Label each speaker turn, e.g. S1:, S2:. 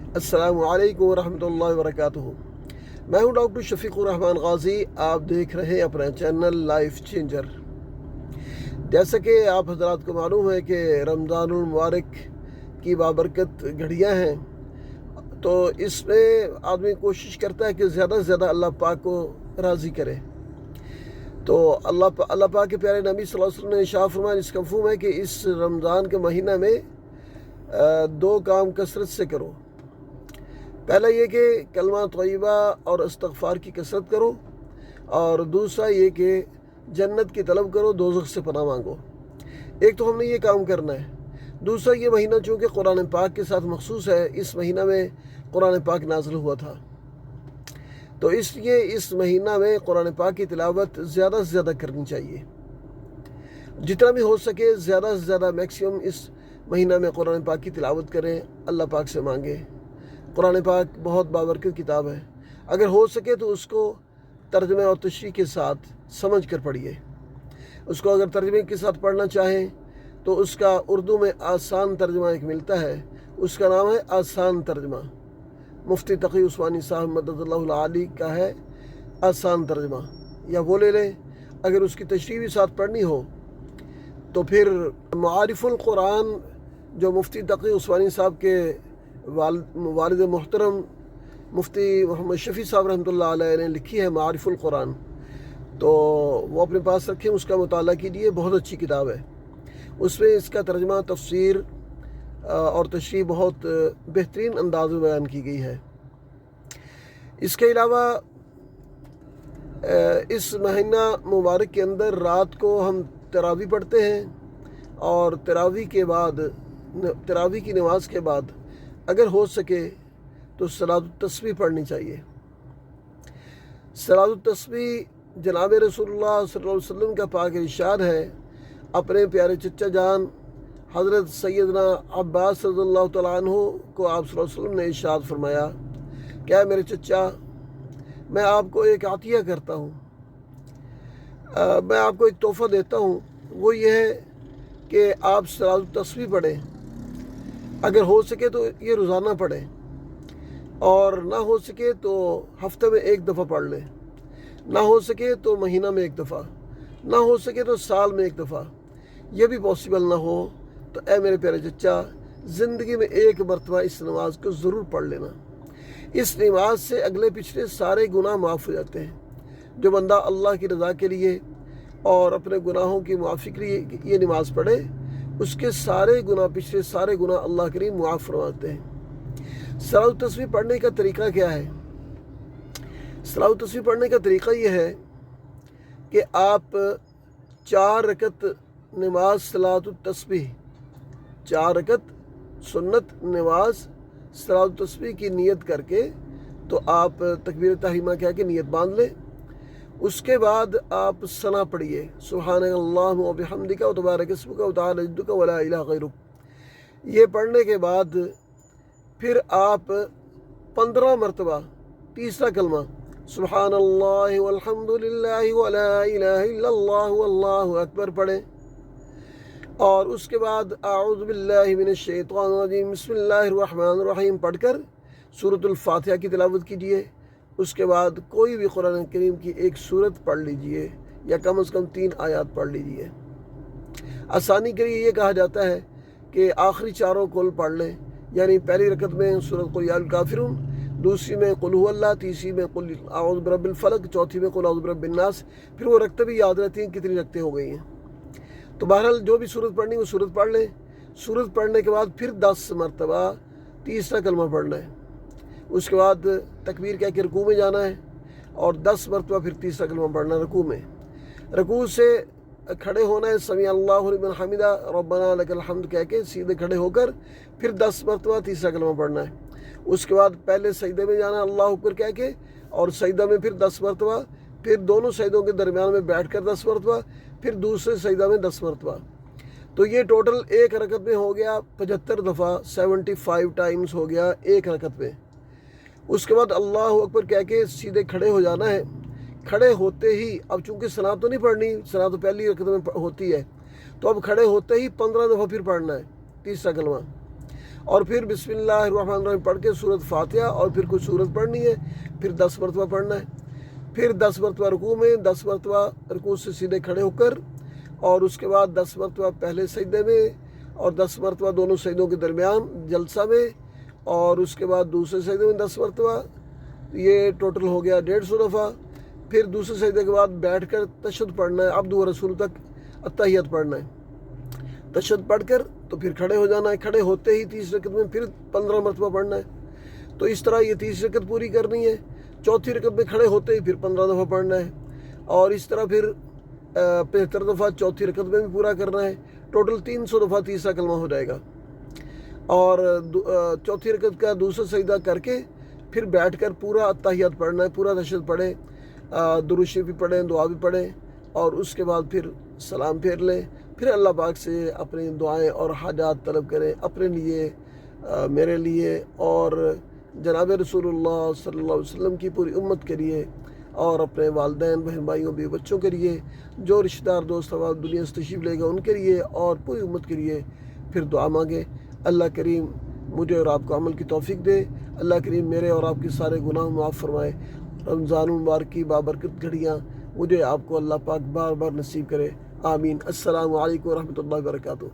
S1: अस्सलामु अलैकुम वरहमतुल्लाहि वबरकातुहू। मैं हूं डॉक्टर शफीकुर रहमान गाजी। आप देख रहे हैं अपना चैनल लाइफ चेंजर। जैसा कि आप हजरात को मालूम है कि रमज़ानुल मुबारक की बाबरकत घड़ियाँ हैं, तो इसमें आदमी कोशिश करता है कि ज़्यादा से ज़्यादा अल्लाह पाक को राज़ी करे। तो अल्लाह पाक के प्यारे नबी सल्लल्लाहु अलैहि वसल्लम ने इरशाद फरमाया, इसका मफ़हूम है कि इस रमज़ान के महीना में दो काम कसरत से करो। पहला ये कि कलमा तय्यबा और इस्तग़फ़ार की कसरत करो, और दूसरा ये कि जन्नत की तलब करो, दोज़ख से पनाह मांगो। एक तो हमने ये काम करना है। दूसरा, ये महीना चूँकि कुरान पाक के साथ मखसूस है, इस महीना में कुरान पाक नाज़िल हुआ था, तो इसलिए इस महीना में कुरान पाक की तिलावत ज़्यादा से ज़्यादा करनी चाहिए। जितना भी हो सके ज़्यादा से ज़्यादा मैक्सिमम इस महीना में कुरान पाक की तिलावत करें, अल्लाह पाक से मांगें। कुरान पाक बहुत बाबरकत किताब है। अगर हो सके तो उसको तर्जुमे और तशरीह के साथ समझ कर पढ़िए। उसको अगर तर्जुमे के साथ पढ़ना चाहें तो उसका उर्दू में आसान तर्जुमा एक मिलता है, उसका नाम है आसान तर्जुमा। मुफ्ती तक़ी उस्मानी साहब मददुल्लाह आली का है आसान तर्जुमा, या वो ले लें। अगर उसकी तशरीह भी साथ पढ़नी हो तो फिर मारिफुल कुरान, जो मुफ्ती तक़ी उस्मानी साहब के वालिद मोहतरम मुफ्ती मोहम्मद शफ़ी साहब रहमतुल्लाह अलैह ने लिखी है मारिफुल कुरान, तो वो अपने पास रखें, उसका मुताला कीजिए। बहुत अच्छी किताब है। उसमें इसका तर्जुमा, तफसीर और तशरीह बहुत बेहतरीन अंदाज में बयान की गई है। इसके अलावा इस महीना मुबारक के अंदर रात को हम तरावी पढ़ते हैं, और तरावी की नमाज के बाद अगर हो सके तो सलातुत तस्बीह पढ़नी चाहिए। सलातुत तस्बीह जनाब रसूलुल्लाह सल्लल्लाहु अलैहि वसल्लम का पाक इरशाद है। अपने प्यारे चचा जान हज़रत सैयदना अब्बास रज़ियल्लाहु तआला अन्हु को आप सल्लल्लाहु अलैहि वसल्लम ने इरशाद फरमाया, क्या मेरे चचा, मैं आपको एक आतिया करता हूँ, मैं आपको एक तोहफ़ा देता हूँ। वो ये है कि आप सलातुत तस्बीह पढ़ें। अगर हो सके तो ये रोज़ाना पढ़ें, और ना हो सके तो हफ्ते में एक दफ़ा पढ़ लें, ना हो सके तो महीना में एक दफ़ा, ना हो सके तो साल में एक दफ़ा। ये भी पॉसिबल ना हो तो ऐ मेरे प्यारे चचा, ज़िंदगी में एक मरतबा इस नमाज को ज़रूर पढ़ लेना। इस नमाज से अगले पिछले सारे गुनाह माफ़ हो जाते हैं। जो बंदा अल्लाह की रज़ा के लिए और अपने गुनाहों की माफ़ी के लिए ये नमाज पढ़े, उसके सारे गुनाह, पिछले सारे गुनाह अल्लाह करीम मुआफ़ फरमाते हैं। सलातुत तस्बीह पढ़ने का तरीका क्या है? सलातुत तस्बीह पढ़ने का तरीका ये है कि आप 4 रकत नमाज सलातुत तस्बीह, 4 रकत सुन्नत नमाज सलातुत तस्बीह की नियत करके, तो आप तकबीर तहरीमा कह के नियत बांध लें। उसके बाद आप सना पढ़िए, सुब्हानल्लाह व बिहम्दिका व तबारक इस्मुका व तआला जद्दुका व ला इलाहा गैरुक। ये पढ़ने के बाद फिर आप 15 मरतबा तीसरा कलमा सुब्हानल्लाह वल्हम्दुलिल्लाह व ला इलाहा इल्लल्लाह वल्लाहु अकबर पढ़ें, और उसके बाद आऊज़ु बिल्लाहि मिनश शैतानिर रजीम बिस्मिल्लाहिर रहमानिर रहीम पढ़कर सूरतुल फातिहा की तिलावत कीजिए। उसके बाद कोई भी कुरान करीम की एक सूरत पढ़ लीजिए, या कम से कम 3 आयत पढ़ लीजिए। आसानी के लिए ये कहा जाता है कि आखिरी चारों कुल पढ़ लें, यानी पहली रकत में सूरत कुल या अल काफिरून, दूसरी में कुल हु अल्लाह, तीसरी में कुल आऊज़ु बिरब्बिल फलक, चौथी में कुल आऊज़ु बिरब्बिन नास। फिर वो रकतें भी याद रहती हैं कितनी रकतें हो गई हैं। तो बहरहाल जो भी सूरत पढ़नी वो सूरत पढ़ लें। सूरत पढ़ने के बाद फिर 10 मरतबा तीसरा कलमा पढ़ना है। उसके बाद तकबीर कह के रकू में जाना है, और 10 मरतबा फिर तीसरा कलमा पढ़ना रकू में। रकू से खड़े होना है, समी अल्लाहु लिमन हमिदा रब्बना लकल हम्द कह के सीधे खड़े होकर फिर 10 मरतबा तीसरा कलमा पढ़ना है। उसके बाद पहले सजदे में जाना अल्लाह अकबर कह के, और सजदा में फिर 10 मरतबा, फिर दोनों सजदों के दरमियान में बैठ कर 10 मरतबा, फिर दूसरे सजदा में 10 मरतबा। तो ये टोटल एक रकत में हो गया 75 दफ़ा, 75 टाइम्स हो गया एक रकत में। उसके बाद अल्लाह अकबर कह के सीधे खड़े हो जाना है। खड़े होते ही, अब चूंकि सना तो नहीं पढ़नी, सना तो पहली रकत में होती है, तो अब खड़े होते ही 15 दफ़ा फिर पढ़ना है तीसरा कलमा। اور پھر बिस्मिल्लाहिर्रहमानिर्रहीम पढ़ के सूरत फातिहा और फिर कुछ सूरत पढ़नी है, फिर 10 मरतबा पढ़ना है, फिर 10 मरतबा रुकू में, 10 मरतबा रुकू से सीधे खड़े होकर, और उसके बाद 10 मरतबा पहले सजदे में और 10 मरतबा दोनों सजदों के दरमियान जलसा में, और उसके बाद दूसरे सजदे में 10 मरतबा। ये टोटल हो गया 150 दफ़ा। फिर दूसरे सजदे के बाद बैठ कर तशहद पढ़ना है, अब्दु व रसूल तक अत्तहियत पढ़ना है। तशहद पढ़ कर तो फिर खड़े हो जाना है, खड़े होते ही तीसरी रकत में फिर 15 मरतबा पढ़ना है। तो इस तरह ये तीसरी रकत पूरी करनी है। चौथी रकत में खड़े होते ही फिर 15 दफ़ा पढ़ना है, और इस तरह फिर 75 दफ़ा चौथी रकत में भी पूरा करना है। टोटल 300 दफ़ा तीसरा कलमा हो जाएगा। और चौथी रकत का दूसरा सजदा करके फिर बैठकर पूरा अत्तहियात पढ़ना है, पूरा तशहद पढ़ें, दुरूद शरीफ भी पढ़ें, दुआ भी पढ़ें, और उसके बाद फिर सलाम फेर लें। फिर अल्लाह पाक से अपनी दुआएं और हाजात तलब करें, अपने लिए, मेरे लिए और जनाब रसूलुल्लाह सल्लल्लाहु अलैहि वसल्लम की पूरी उम्मत के लिए, और अपने वालिदैन, बहन भाइयों, बीवी बच्चों के लिए, जो रिश्तेदार दोस्त हमारे दुनिया से तशरीफ़ लेगा उनके लिए, और पूरी उम्मत के लिए फिर दुआ मांगे। अल्लाह करीम मुझे और आपको अमल की तौफीक दे। अल्लाह करीम मेरे और आपके सारे गुनाह माफ़ फरमाए। रमज़ान मुबारक की बाबरकत घड़ियाँ मुझे आपको अल्लाह पाक बार बार नसीब करे। आमीन। अस्सलामु अलैकुम व रहमतुल्लाहि व बरकातुहू।